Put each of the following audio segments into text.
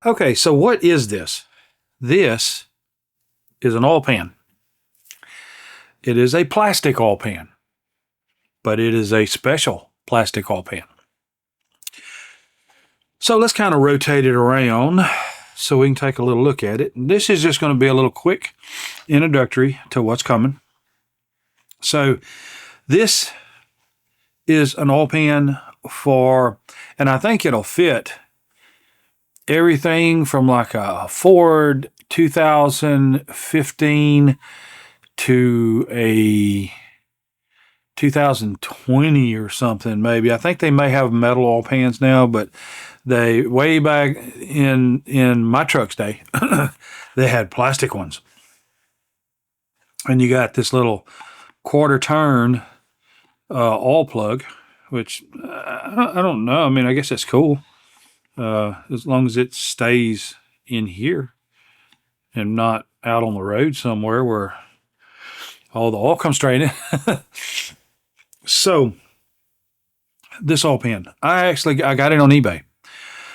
Okay, so what is this? This is an oil pan. It is a plastic oil pan, but it is a special plastic oil pan. So let's kind of rotate it around so we can take a little look at it. And this is just going to be a little quick introductory to what's coming. So this is an oil pan for, and I think it'll fit everything from like a Ford 2015 to a 2020 or something, maybe. I think they may have metal oil pans now, but they, way back in my truck's day, they had plastic ones. And you got this little quarter turn oil plug, which I don't know. I mean, I guess that's cool. As long as it stays in here and not out on the road somewhere where all the oil comes straight in. So this oil pan, I got it on eBay.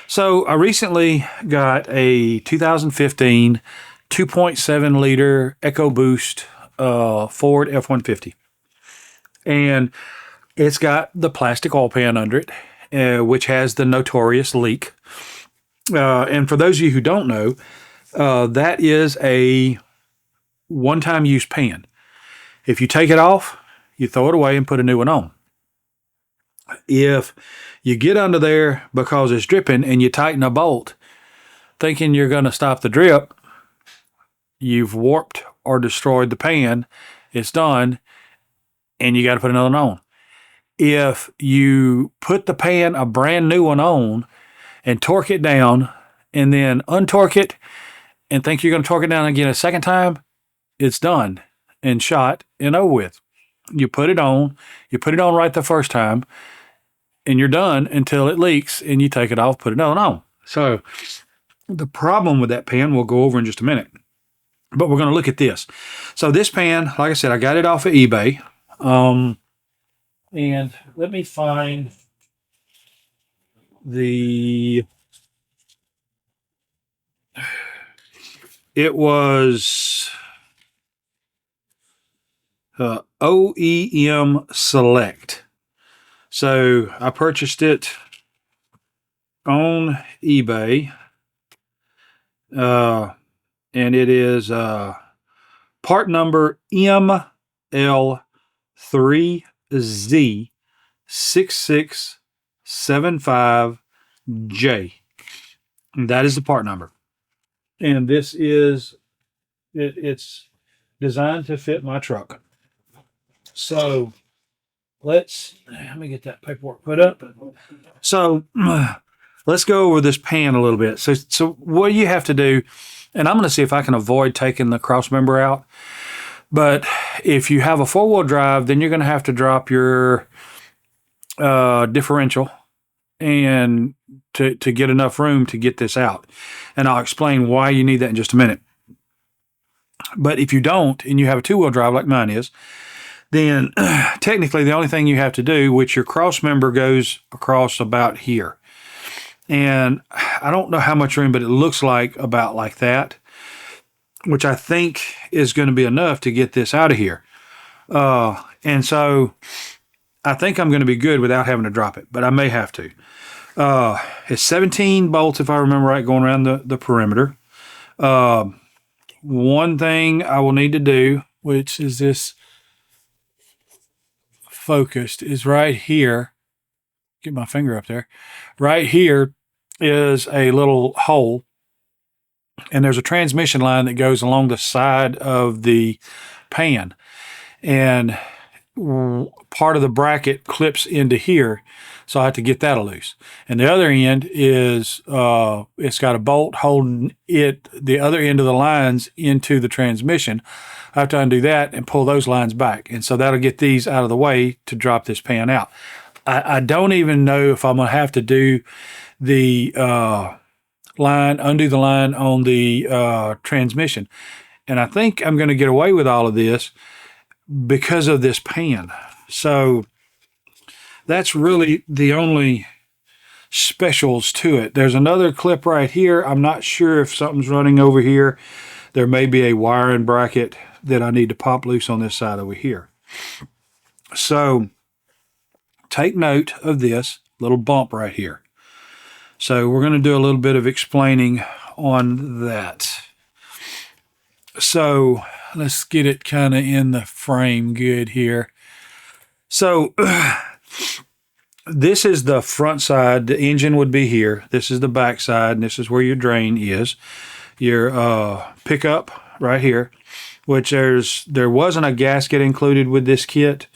So I recently got a 2015 2.7 liter EcoBoost Ford F150. And it's got the plastic oil pan under it, which has the notorious leak. And for those of you who don't know, that is a one-time use pan. If you take it off, you throw it away and put a new one on. If you get under there because it's dripping and you tighten a bolt thinking you're going to stop the drip, you've warped or destroyed the pan. It's done, and you got to put another one on. If you put the pan, a brand new one on, and torque it down, and then untorque it, and think you're going to torque it down again a second time, it's done and shot and over with. You put it on right the first time, and you're done until it leaks, and you take it off, put another one on. So the problem with that pan we'll go over in just a minute. But we're going to look at this. So this pan, like I said, I got it off of eBay. And let me find it was OEM Select. So I purchased it on eBay. And it is part number ML3Z6675J. That is the part number. And this is, it's designed to fit my truck. So let me get that paperwork put up. So let's go over this pan a little bit. So what you have to do, and I'm going to see if I can avoid taking the cross member out. But if you have a four-wheel drive, then you're going to have to drop your differential and to get enough room to get this out. And I'll explain why you need that in just a minute. But if you don't, and you have a two-wheel drive like mine is, then technically the only thing you have to do, which your cross member goes across about here. And I don't know how much room, but it looks like about like that, which I think is going to be enough to get this out of here. And so I think I'm going to be good without having to drop it, but I may have to. It's 17 bolts, if I remember right, going around the perimeter. One thing I will need to do, which is this focused, is right here. Get my finger up there. Right here is a little hole, and there's a transmission line that goes along the side of the pan, and part of the bracket clips into here, so I have to get that loose. And the other end is it's got a bolt holding it, the other end of the lines, into the transmission. I have to undo that and pull those lines back, and so that'll get these out of the way to drop this pan out. I don't even know if I'm going to have to do the undo the line on the transmission. And I think I'm going to get away with all of this because of this pan. So that's really the only specials to it. There's another clip right here. I'm not sure if something's running over here. There may be a wiring bracket that I need to pop loose on this side over here. So take note of this little bump right here. So we're going to do a little bit of explaining on that. So let's get it kind of in the frame good here. So this is the front side. The engine would be here. This is the back side, and this is where your drain is. Your pickup right here, which there wasn't a gasket included with this kit.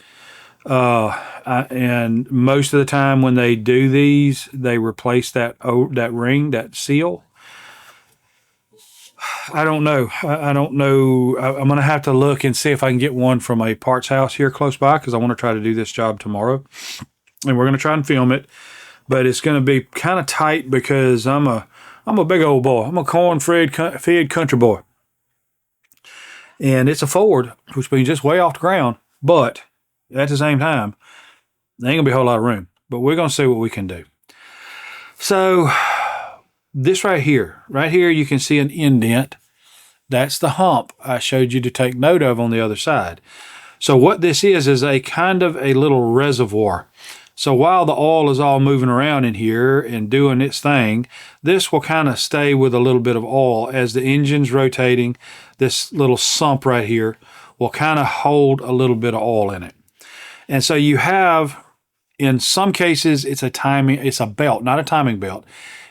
And most of the time when they do these, they replace that ring, that seal. I don't know. I don't know. I'm going to have to look and see if I can get one from a parts house here close by, because I want to try to do this job tomorrow. And we're going to try and film it. But it's going to be kind of tight because I'm a big old boy. I'm a corn-fed country boy. And it's a Ford, which means just way off the ground. But at the same time, there ain't going to be a whole lot of room. But we're going to see what we can do. So this right here you can see an indent. That's the hump I showed you to take note of on the other side. So what this is a kind of a little reservoir. So while the oil is all moving around in here and doing its thing, this will kind of stay with a little bit of oil as the engine's rotating. This little sump right here will kind of hold a little bit of oil in it. And so you have, in some cases, it's a belt, not a timing belt.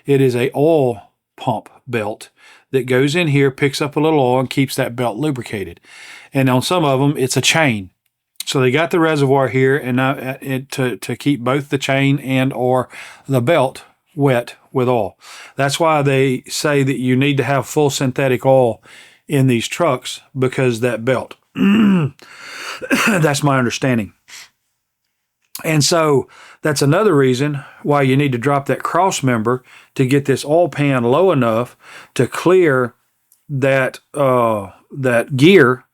It is a oil pump belt that goes in here, picks up a little oil, and keeps that belt lubricated. And on some of them, it's a chain. So they got the reservoir here, and now to keep both the chain and or the belt wet with oil. That's why they say that you need to have full synthetic oil in these trucks, because that belt. That's my understanding. And so that's another reason why you need to drop that cross member to get this oil pan low enough to clear that gear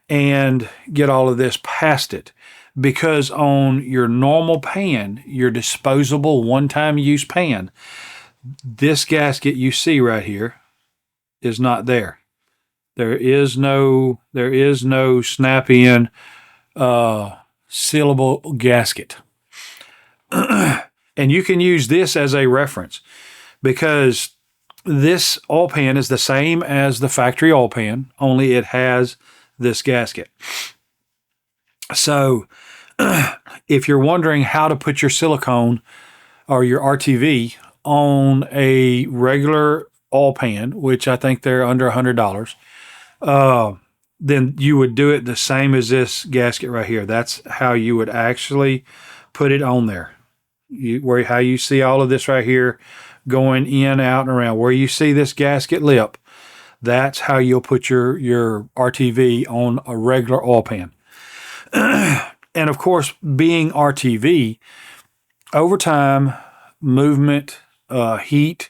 and get all of this past it. Because on your normal pan, your disposable one-time use pan, this gasket you see right here is not there. There is no snap-in sealable gasket. And you can use this as a reference, because this oil pan is the same as the factory oil pan, only it has this gasket. So if you're wondering how to put your silicone or your RTV on a regular oil pan, which I think they're under $100, then you would do it the same as this gasket right here. That's how you would actually put it on there. How you see all of this right here going in, out, and around. Where you see this gasket lip, that's how you'll put your RTV on a regular oil pan. And of course, being RTV, over time, movement, heat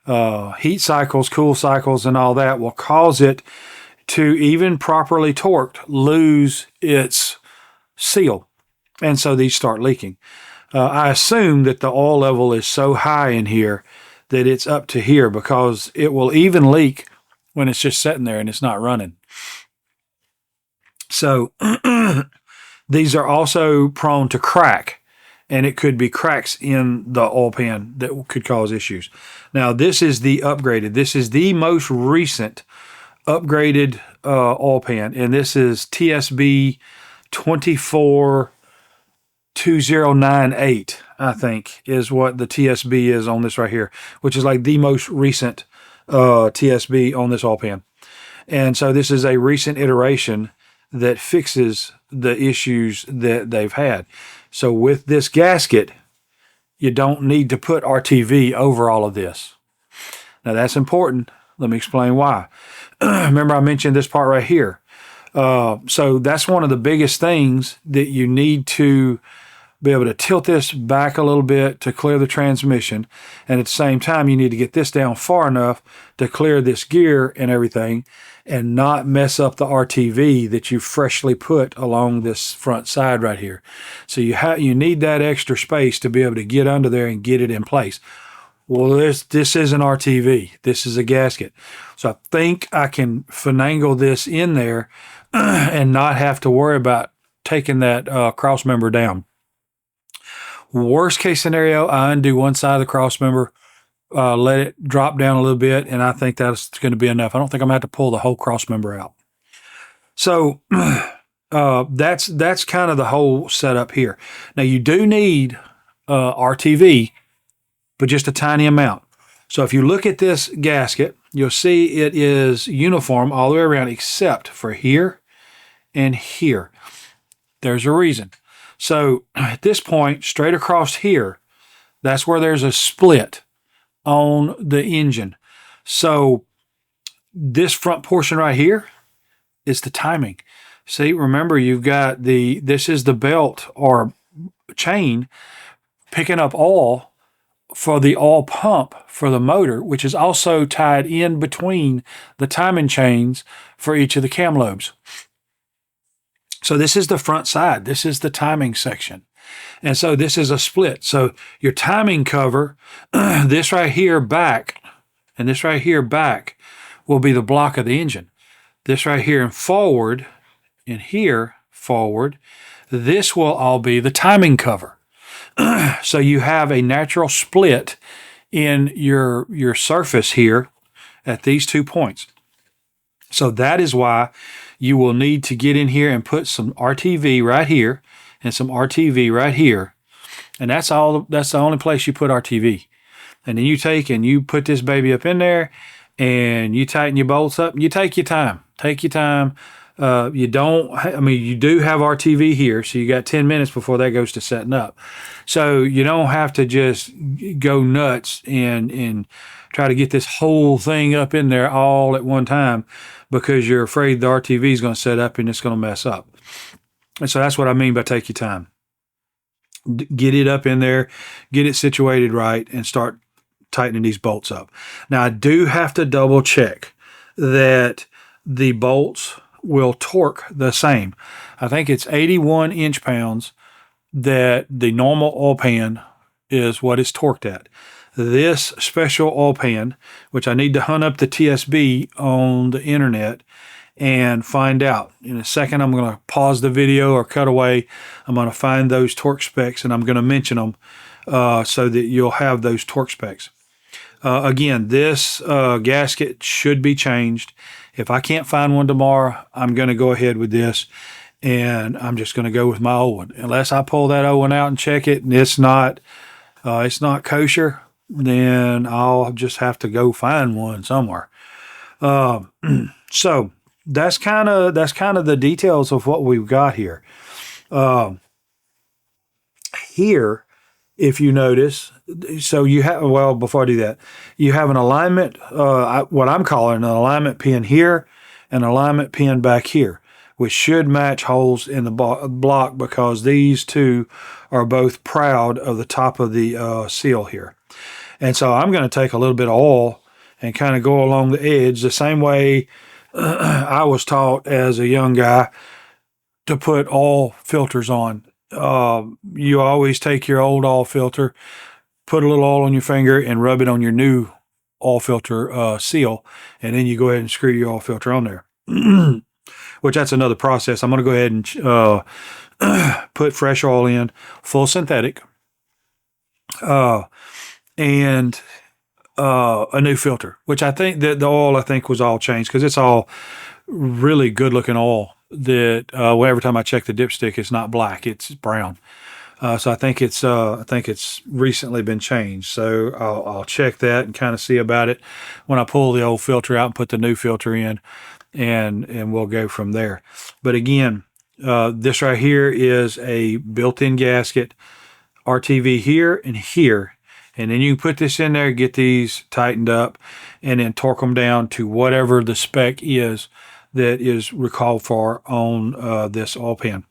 cycles, cool cycles, and all that will cause it to, even properly torqued, lose its seal. And so these start leaking. I assume that the oil level is so high in here that it's up to here, because it will even leak when it's just sitting there and it's not running. So these are also prone to crack, and it could be cracks in the oil pan that could cause issues. Now, this is the upgraded. This is the most recent upgraded oil pan, and this is TSB 242098, I think, is what the TSB is on this right here, which is like the most recent TSB on this oil pan. And so this is a recent iteration that fixes the issues that they've had. So with this gasket, you don't need to put RTV over all of this. Now that's important. Let me explain why. Remember I mentioned this part right here. So that's one of the biggest things that you need to be able to tilt this back a little bit to clear the transmission. And at the same time, you need to get this down far enough to clear this gear and everything and not mess up the RTV that you freshly put along this front side right here. So you need that extra space to be able to get under there and get it in place. Well, this isn't RTV. This is a gasket. So I think I can finagle this in there and not have to worry about taking that cross member down. Worst case scenario, I undo one side of the cross member, let it drop down a little bit, and I think that's going to be enough. I don't think I'm going to have to pull the whole cross member out. So that's kind of the whole setup here. Now you do need RTV, but just a tiny amount. So if you look at this gasket, you'll see it is uniform all the way around except for here and here. There's a reason. So at this point, straight across here, that's where there's a split on the engine. So this front portion right here is the timing. See, remember you've got this is the belt or chain picking up oil for the oil pump for the motor, which is also tied in between the timing chains for each of the cam lobes. So this is the front side. This is the timing section. And so this is a split. So your timing cover, this right here back, and this right here back will be the block of the engine. This right here and forward, and here forward, this will all be the timing cover. So you have a natural split in your surface here at these 2 points. So that is why you will need to get in here and put some RTV right here and some RTV right here. And that's the only place you put RTV. And then you take and you put this baby up in there and you tighten your bolts up. You take your time. Take your time. You do have RTV here, so you got 10 minutes before that goes to setting up. So you don't have to just go nuts and try to get this whole thing up in there all at one time because you're afraid the RTV is going to set up and it's going to mess up. And so that's what I mean by take your time. Get it up in there, get it situated right, and start tightening these bolts up. Now, I do have to double check that the bolts will torque the same. I think it's 81 inch-pounds that the normal oil pan is what it's torqued at. This special oil pan, which I need to hunt up the TSB on the internet and find out. In a second, I'm going to pause the video or cut away. I'm going to find those torque specs and I'm going to mention them so that you'll have those torque specs. Again, this gasket should be changed. If I can't find one tomorrow, I'm going to go ahead with this, and I'm just going to go with my old one. Unless I pull that old one out and check it, and it's not kosher, then I'll just have to go find one somewhere. So that's kind of the details of what we've got here. Here, if you notice, so you have, well, before I do that, you have an alignment, what I'm calling an alignment pin here and an alignment pin back here, which should match holes in the block because these two are both proud of the top of the seal here. And so I'm going to take a little bit of oil and kind of go along the edge the same way I was taught as a young guy to put oil filters on. You always take your old oil filter, put a little oil on your finger and rub it on your new oil filter seal, and then you go ahead and screw your oil filter on there. Which that's another process. I'm going to go ahead and put fresh oil in, full synthetic, and a new filter, which I think that the oil was all changed because it's all really good looking oil that every time I check the dipstick, it's not black, it's brown. So I think it's recently been changed. So I'll check that and kind of see about it when I pull the old filter out and put the new filter in, and we'll go from there. But again, this right here is a built-in gasket, RTV here and here. And then you can put this in there, get these tightened up, and then torque them down to whatever the spec is that is recalled for on this oil pan.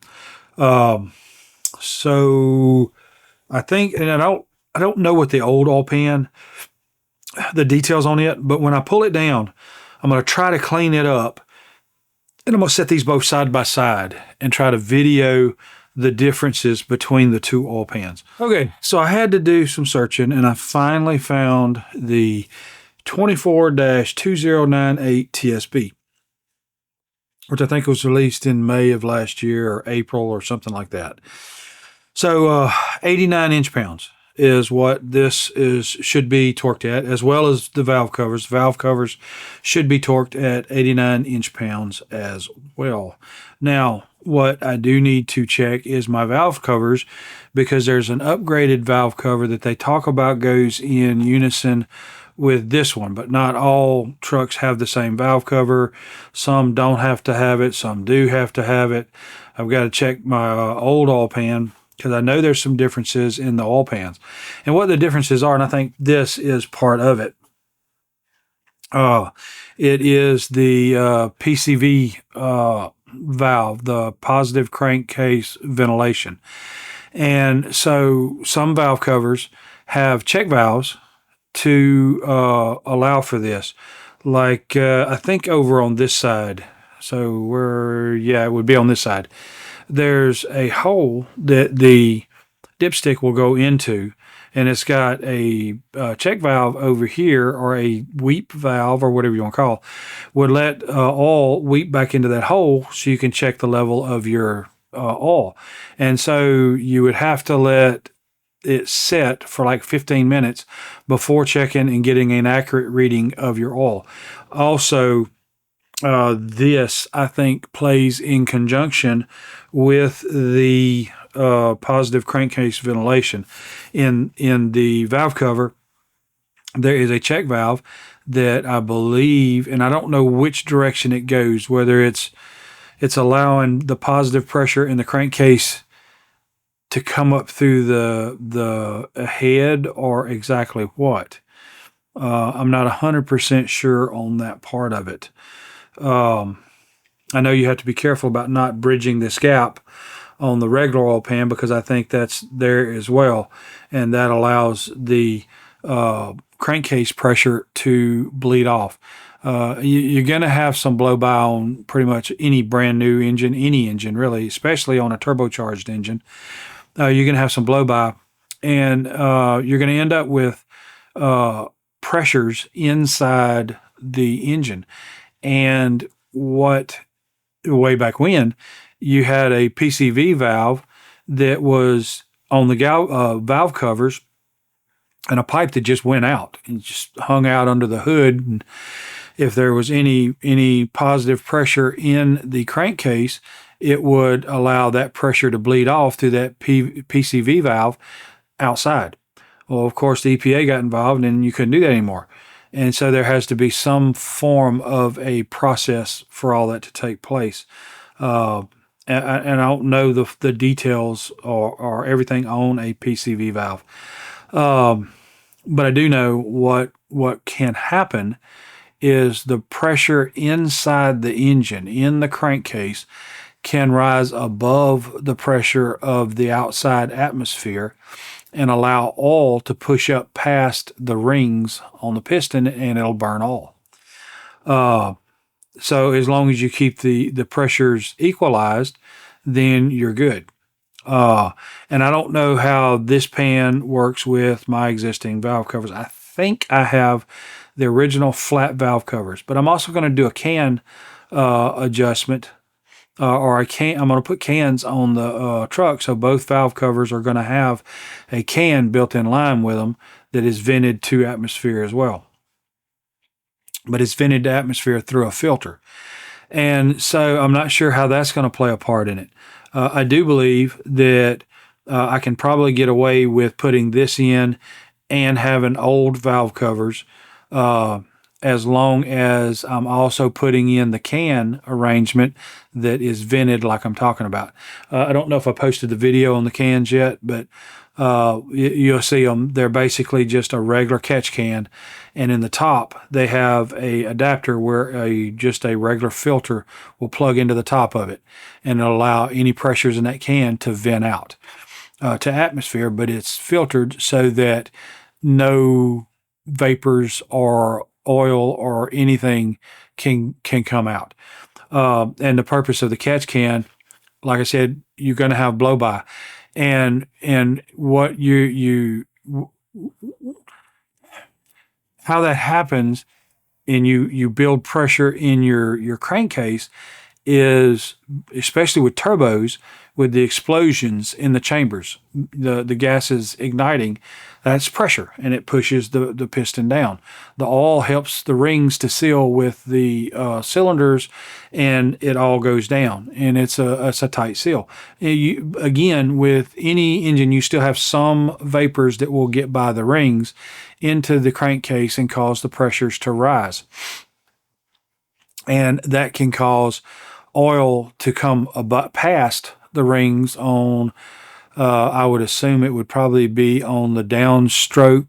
So I think, and I don't know what the old oil pan, the details on it, but when I pull it down, I'm going to try to clean it up, and I'm going to set these both side by side and try to video the differences between the two oil pans. Okay, so I had to do some searching, and I finally found the 24-2098 TSB, which I think was released in May of last year or April or something like that. So 89 inch-pounds is what this should be torqued at, as well as the valve covers. Valve covers should be torqued at 89 inch-pounds as well. Now, what I do need to check is my valve covers, because there's an upgraded valve cover that they talk about goes in unison with this one, but not all trucks have the same valve cover. Some don't have to have it, some do have to have it. I've got to check my old oil pan, because I know there's some differences in the oil pans. And what the differences are, and I think this is part of it, it is the PCV valve, the positive crankcase ventilation. And so some valve covers have check valves to allow for this. Like I think over on this side, so it would be on this side, there's a hole that the dipstick will go into, and it's got a check valve over here, or a weep valve, or whatever you want to call it, would let oil weep back into that hole so you can check the level of your oil. And so you would have to let it set for like 15 minutes before checking and getting an accurate reading of your oil. Also, this, I think, plays in conjunction with the positive crankcase ventilation. In the valve cover, there is a check valve that I believe, and I don't know which direction it goes, whether it's allowing the positive pressure in the crankcase to come up through the head, or exactly what. I'm not 100% sure on that part of it. I know you have to be careful about not bridging this gap on the regular oil pan, because I think that's there as well, and that allows the crankcase pressure to bleed off. You're going to have some blow by on pretty much any brand new engine, any engine really, especially on a turbocharged engine. You're going to have some blow by, and you're going to end up with pressures inside the engine. And way back when, you had a PCV valve that was on the valve covers, and a pipe that just went out and just hung out under the hood. And if there was any positive pressure in the crankcase, it would allow that pressure to bleed off through that PCV valve outside. Well, of course, the EPA got involved, and you couldn't do that anymore. And so there has to be some form of a process for all that to take place. And I don't know the details or everything on a PCV valve. But I do know what can happen is the pressure inside the engine, in the crankcase, can rise above the pressure of the outside atmosphere and allow oil to push up past the rings on the piston, and it'll burn oil. So as long as you keep the pressures equalized, then you're good. And I don't know how this pan works with my existing valve covers. I think I have the original flat valve covers, but I'm also going to do a can adjustment, I'm going to put cans on the truck, so both valve covers are going to have a can built in line with them that is vented to atmosphere as well. But it's vented to atmosphere through a filter. And so I'm not sure how that's going to play a part in it. I do believe that I can probably get away with putting this in and having old valve covers, as long as I'm also putting in the can arrangement that is vented like I'm talking about. I don't know if I posted the video on the cans yet, but you'll see them. They're basically just a regular catch can, and in the top they have a adapter where just a regular filter will plug into the top of it, and it'll allow any pressures in that can to vent out. to atmosphere, but it's filtered so that no vapors or oil or anything can come out. And the purpose of the catch can, like I said, you're going to have blow by, and what you how that happens, and you build pressure in your crankcase is, especially with turbos, with the explosions in the chambers, the gases igniting, that's pressure, and it pushes the piston down. The oil helps the rings to seal with the cylinders, and it all goes down, and it's a tight seal. Again, with any engine, you still have some vapors that will get by the rings into the crankcase and cause the pressures to rise, and that can cause oil to come past the rings on, I would assume it would probably be on the downstroke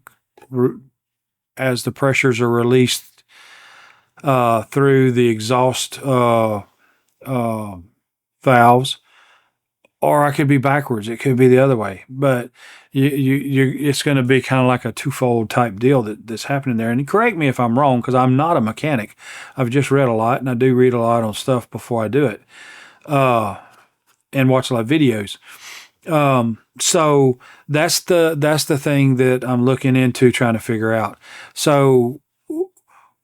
as the pressures are released through the exhaust valves, or I could be backwards. It could be the other way, but it's going to be kind of like a twofold type deal that's happening there. And correct me if I'm wrong, because I'm not a mechanic. I've just read a lot, and I do read a lot on stuff before I do it, and watch a lot of videos. So that's the thing that I'm looking into, trying to figure out. So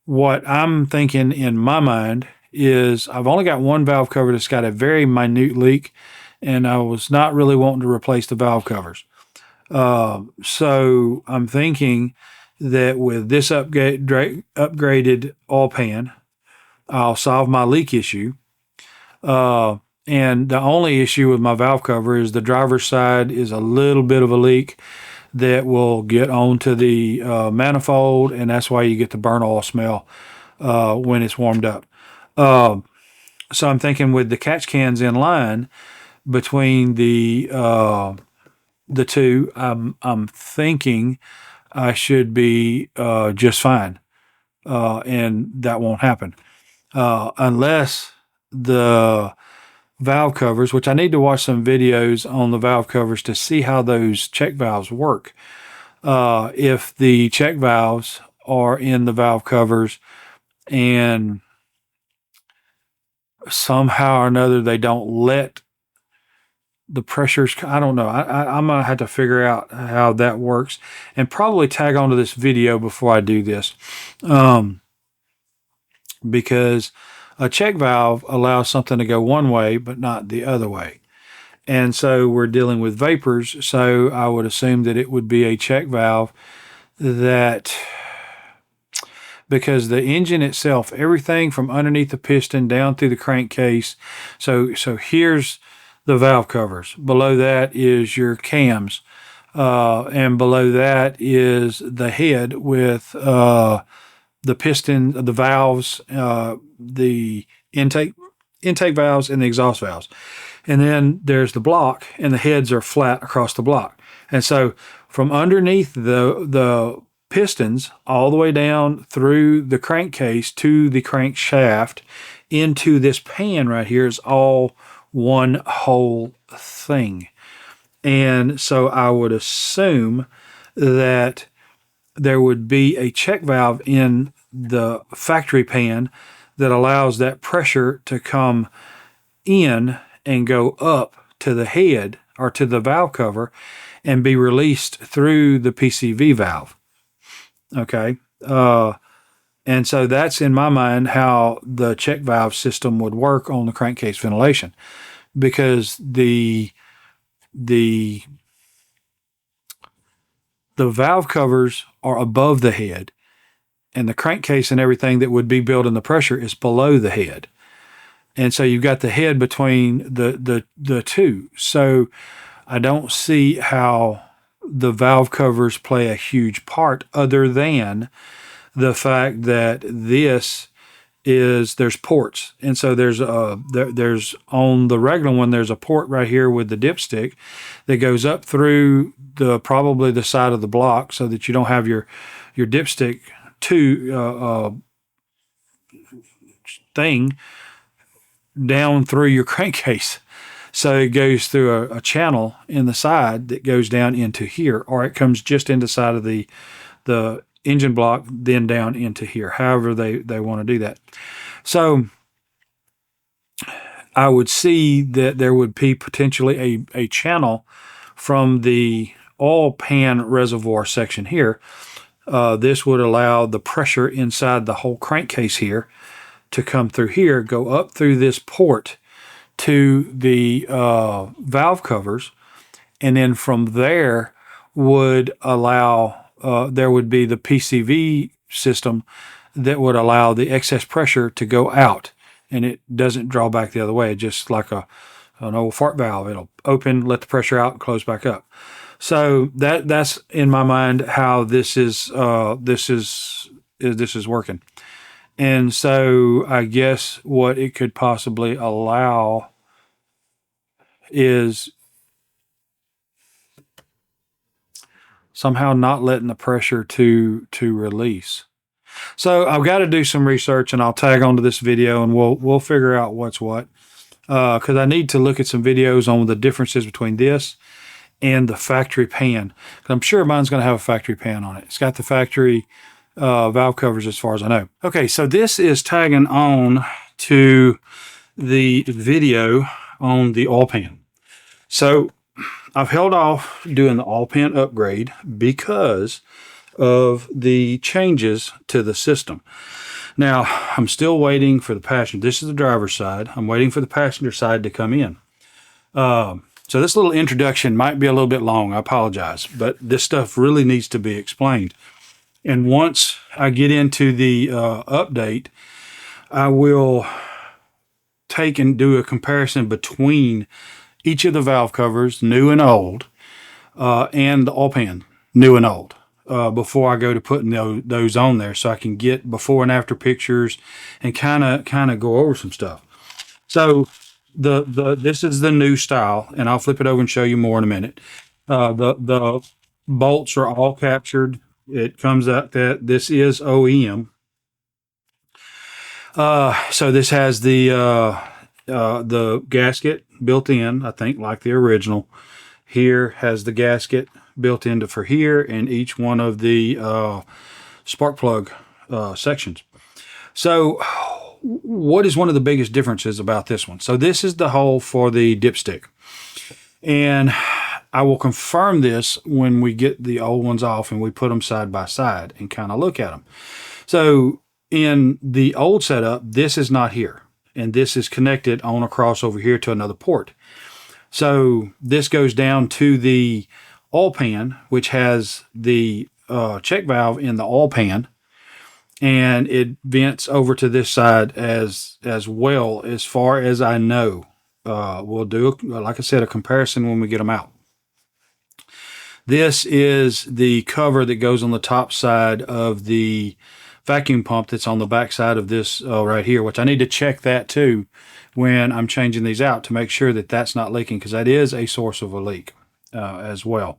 what I'm thinking in my mind is, I've only got one valve cover that's got a very minute leak, and I was not really wanting to replace the valve covers. So I'm thinking that with this upgraded oil pan, I'll solve my leak issue. And the only issue with my valve cover is the driver's side is a little bit of a leak that will get onto the manifold, and that's why you get the burnt oil smell when it's warmed up. So I'm thinking with the catch cans in line between the two, I'm thinking I should be just fine, and that won't happen unless the valve covers, which I need to watch some videos on the valve covers to see how those check valves work. If the check valves are in the valve covers and somehow or another they don't let the pressures, I don't know. I'm going to have to figure out how that works, and probably tag onto this video before I do this. Because a check valve allows something to go one way, but not the other way. And so we're dealing with vapors, so I would assume that it would be a check valve that, because the engine itself, everything from underneath the piston down through the crankcase, so here's the valve covers. Below that is your cams, and below that is the head with the piston, the valves, the intake valves, and the exhaust valves. And then there's the block, and the heads are flat across the block. And so from underneath the pistons all the way down through the crankcase to the crankshaft into this pan right here is all one whole thing. And so I would assume that there would be a check valve in the factory pan that allows that pressure to come in and go up to the head or to the valve cover and be released through the PCV valve. Okay. And so that's, in my mind, how the check valve system would work on the crankcase ventilation, because the valve covers are above the head, and the crankcase and everything that would be building the pressure is below the head. And so you've got the head between the two. So I don't see how the valve covers play a huge part, other than the fact that there's ports. And so there's on the regular one, there's a port right here with the dipstick that goes up through probably the side of the block, so that you don't have your dipstick thing down through your crankcase. So it goes through a channel in the side that goes down into here, or it comes just into the side of the engine block, then down into here, however they want to do that. So I would see that there would be potentially a channel from the oil pan reservoir section here. This would allow the pressure inside the whole crankcase here to come through here, go up through this port to the valve covers, and then from there would allow, there would be the PCV system that would allow the excess pressure to go out, and it doesn't draw back the other way. It's just like an old fart valve. It'll open, let the pressure out, and close back up. So that's in my mind how this is working. And so I guess what it could possibly allow is somehow not letting the pressure to release. So I've got to do some research, and I'll tag onto this video, and we'll figure out what's what. Because I need to look at some videos on the differences between this and the factory pan. I'm sure mine's going to have a factory pan on it. It's got the factory valve covers as far as I know. Okay, so this is tagging on to the video on the oil pan. So I've held off doing the oil pan upgrade because of the changes to the system. Now, I'm still waiting for the passenger. This is the driver's side. I'm waiting for the passenger side to come in. So this little introduction might be a little bit long. I apologize, but this stuff really needs to be explained. And once I get into the update, I will take and do a comparison between each of the valve covers, new and old, and the oil pan, new and old, before I go to putting those on there, so I can get before and after pictures and kind of go over some stuff. So this is the new style, and I'll flip it over and show you more in a minute. The bolts are all captured. It comes out that this is OEM. So this has the gasket built in, I think, like the original. Here has the gasket built into for here, and each one of the spark plug sections. So what is one of the biggest differences about this one? So this is the hole for the dipstick, and I will confirm this when we get the old ones off and we put them side by side and kind of look at them. So in the old setup, this is not here, and this is connected on across over here to another port. So this goes down to the oil pan, which has the check valve in the oil pan, and it vents over to this side as well, as far as I know. We'll do, like I said, a comparison when we get them out. This is the cover that goes on the top side of the vacuum pump that's on the back side of this right here, which I need to check that too when I'm changing these out to make sure that that's not leaking, because that is a source of a leak as well.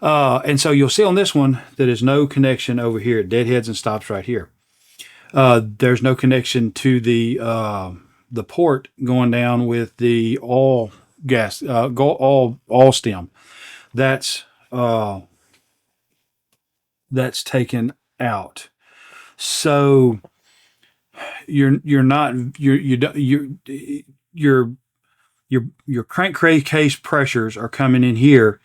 And so you'll see on this one that there's no connection over here. It deadheads and stops right here. There's no connection to the port going down with the oil stem. That's taken out. So your crankcase pressures are coming in here,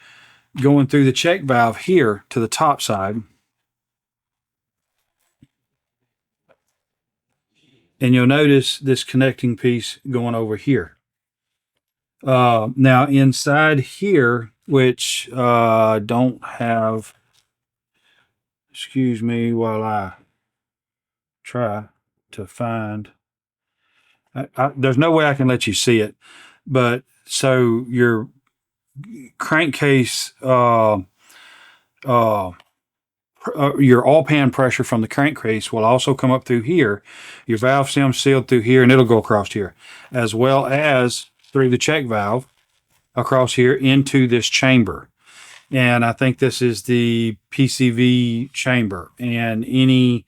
going through the check valve here to the top side, and you'll notice this connecting piece going over here. Now inside here, which don't have, excuse me while I try to find, there's no way I can let you see it, but so your crankcase, your oil pan pressure from the crankcase will also come up through here. Your valve stem sealed through here, and it'll go across here, as well as through the check valve across here into this chamber. And I think this is the PCV chamber, and any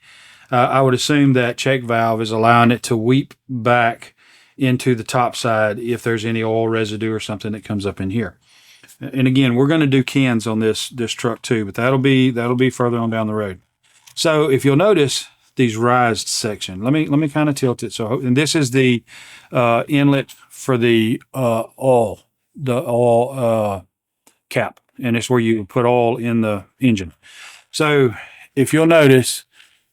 I would assume that check valve is allowing it to weep back into the top side if there's any oil residue or something that comes up in here. And again, we're going to do cans on this truck too, but that'll be further on down the road. So if you'll notice these rised section, let me kind of tilt it. So, and this is the inlet for the oil cap, and it's where you put oil in the engine. So if you'll notice,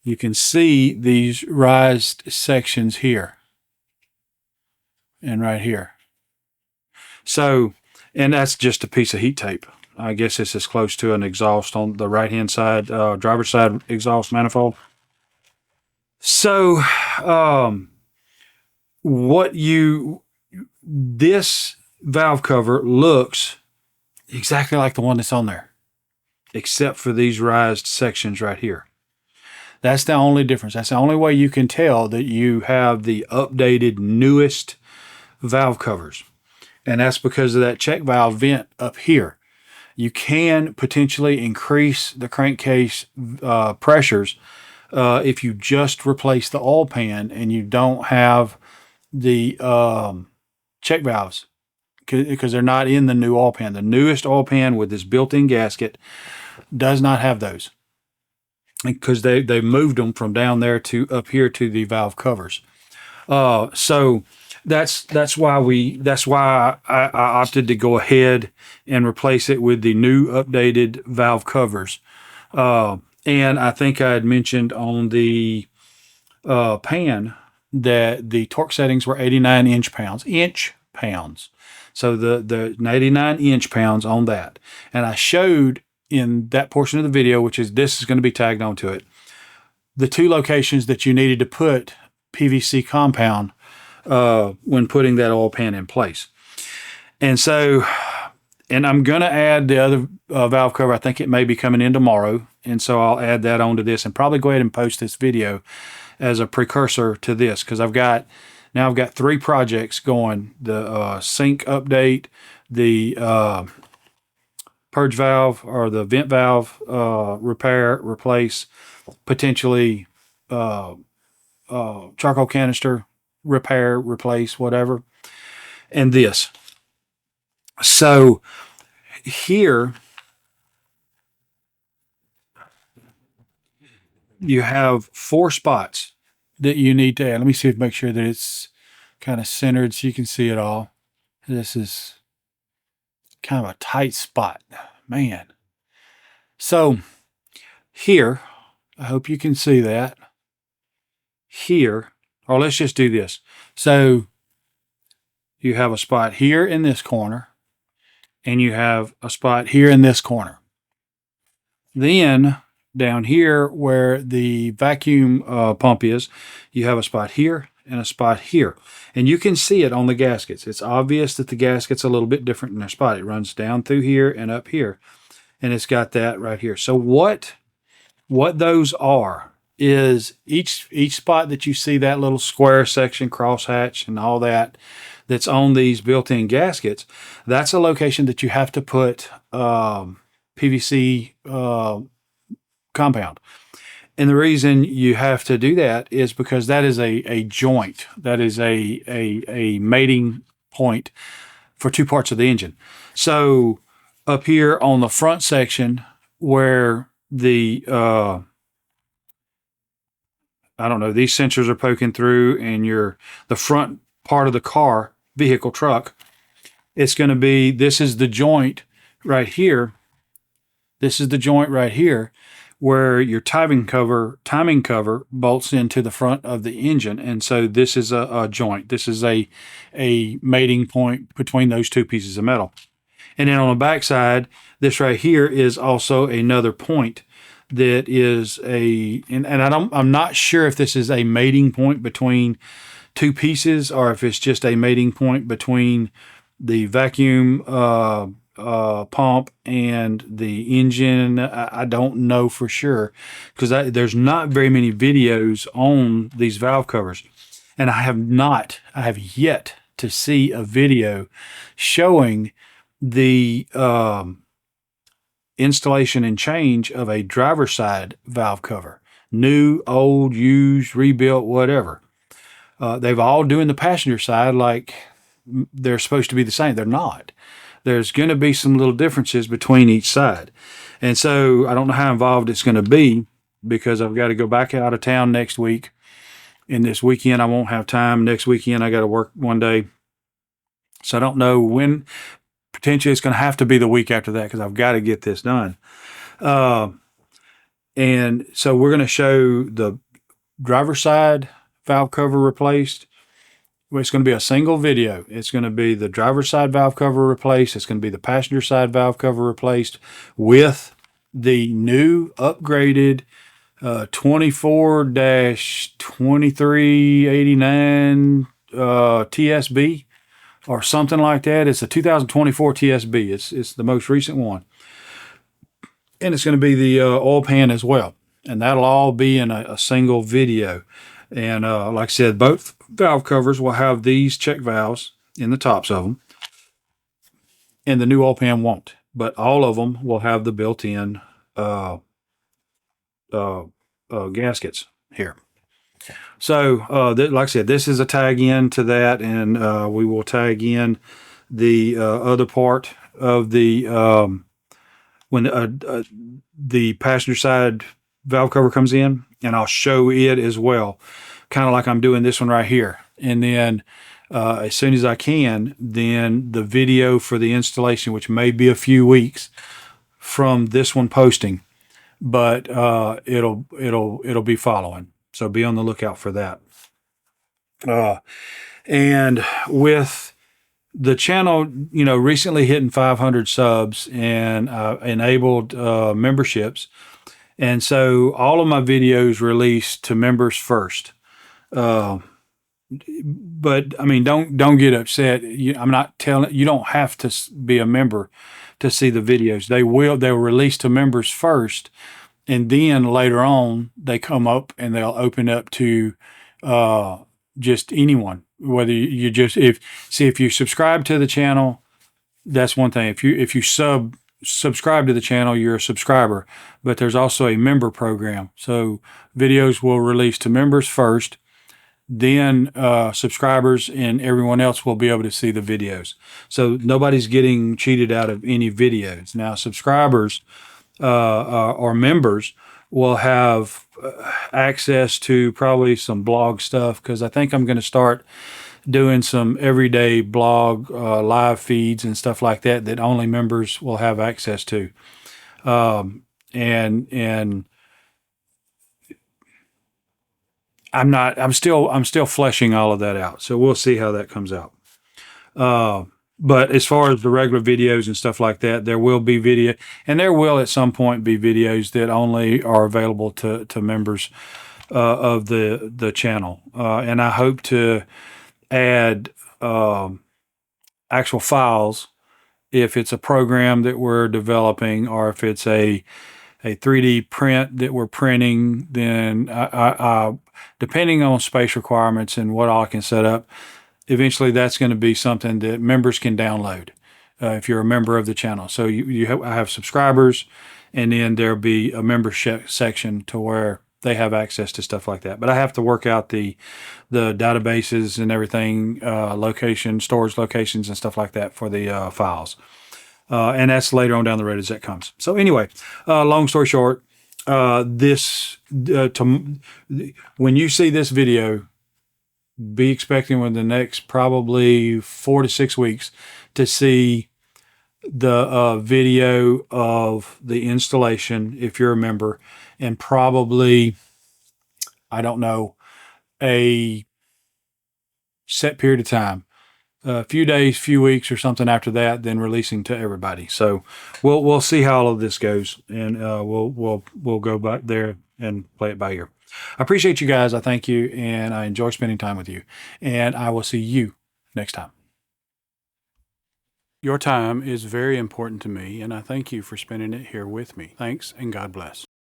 you can see these rised sections here and right here. So, and that's just a piece of heat tape. I guess it's as close to an exhaust on the right-hand side, driver's side exhaust manifold. So, this valve cover looks exactly like the one that's on there, except for these rised sections right here. That's the only difference. That's the only way you can tell that you have the updated, newest valve covers. And that's because of that check valve vent up here. You can potentially increase the crankcase pressures if you just replace the oil pan and you don't have the check valves, because they're not in the new oil pan. The newest oil pan with this built-in gasket does not have those, because they moved them from down there to up here to the valve covers. So that's why I opted to go ahead and replace it with the new updated valve covers. And I think I had mentioned on the pan that the torque settings were 89 inch pounds. So the 89 inch pounds on that. And I showed in that portion of the video, which is this is going to be tagged onto it, the two locations that you needed to put PVC compound when putting that oil pan in place. And so, and I'm going to add the other valve cover. I think it may be coming in tomorrow. And so I'll add that onto this and probably go ahead and post this video as a precursor to this, because I've got 3 projects going: the sink update, the purge valve or the vent valve repair, replace, potentially charcoal canister repair, replace, whatever, and this. So here you have 4 spots that you need to add. Let me see if make sure that it's kind of centered so you can see it all. This is kind of a tight spot, man. So here, I hope you can see that. Here, or let's just do this. So you have a spot here in this corner, and you have a spot here in this corner. Then down here where the vacuum pump is, you have a spot here and a spot here. And you can see it on the gaskets. It's obvious that the gasket's a little bit different in their spot. It runs down through here and up here, and it's got that right here. So what those are is each spot that you see, that little square section, crosshatch and all that, that's on these built-in gaskets, that's a location that you have to put PVC compound. And the reason you have to do that is because that is a joint. That is a mating point for 2 parts of the engine. So up here on the front section where the I don't know, these sensors are poking through, and the front part of the car, vehicle, truck, it's going to be, this is the joint right here. This is the joint right here where your timing cover bolts into the front of the engine. And so this is a joint. This is a mating point between those 2 pieces of metal. And then on the back side, this right here is also another point that is I'm not sure if this is a mating point between 2 pieces or if it's just a mating point between the vacuum pump and the engine. I don't know for sure, because there's not very many videos on these valve covers, and I have yet to see a video showing the installation and change of a driver's side valve cover, new, old, used, rebuilt, whatever. they've all doing the passenger side like they're supposed to be the same. They're not. There's going to be some little differences between each side. And so I don't know how involved it's going to be because I've got to go back out of town next week. And this weekend I won't have time. Next weekend I got to work one day. So I don't know when. Potentially it's going to have to be the week after that because I've got to get this done. And so we're going to show the driver's side valve cover replaced. It's going to be a single video. It's going to be the driver's side valve cover replaced. It's going to be the passenger side valve cover replaced with the new upgraded 24-2389 TSB or something like that. It's a 2024 TSB. It's the most recent one. And it's going to be the oil pan as well. And that'll all be in a single video. And like I said, both valve covers will have these check valves in the tops of them. And the new oil pan won't. But all of them will have the built-in gaskets here. So, like I said, this is a tag in to that, and we will tag in the other part of the when the passenger side valve cover comes in, and I'll show it as well, kind of like I'm doing this one right here. And then as soon as I can, then the video for the installation, which may be a few weeks from this one posting, but it'll be following. So be on the lookout for that. And with the channel, recently hitting 500 subs and enabled memberships. And so all of my videos released to members first. But I mean, don't get upset. I'm not telling you don't have to be a member to see the videos. They'll release to members first. And then later on, they come up and they'll open up to just anyone. Whether you if you subscribe to the channel, that's one thing. If you subscribe to the channel, you're a subscriber. But there's also a member program. So videos will release to members first. Then subscribers and everyone else will be able to see the videos. So nobody's getting cheated out of any videos. Now subscribers or members will have access to probably some blog stuff, because I think I'm going to start doing some everyday blog live feeds and stuff like that only members will have access to. And I'm still fleshing all of that out. So we'll see how that comes out. But as far as the regular videos and stuff like that, there will be video, and there will at some point be videos that only are available to members of the channel. And I hope to add actual files if it's a program that we're developing, or if it's a 3D print that we're printing. Then I depending on space requirements and what all I can set up, eventually that's going to be something that members can download if you're a member of the channel. So I have subscribers, and then there'll be a membership section to where they have access to stuff like that. But I have to work out the databases and everything, storage locations and stuff like that for the files. And that's later on down the road as that comes. So anyway, long story short, when you see this video, be expecting within the next probably 4 to 6 weeks to see the video of the installation if you're a member, and probably, I don't know, a set period of time, a few days, few weeks or something after that, then releasing to everybody. So we'll see how all of this goes, and we'll go back there and play it by ear. I appreciate you guys. I thank you, and I enjoy spending time with you. And I will see you next time. Your time is very important to me, and I thank you for spending it here with me. Thanks, and God bless.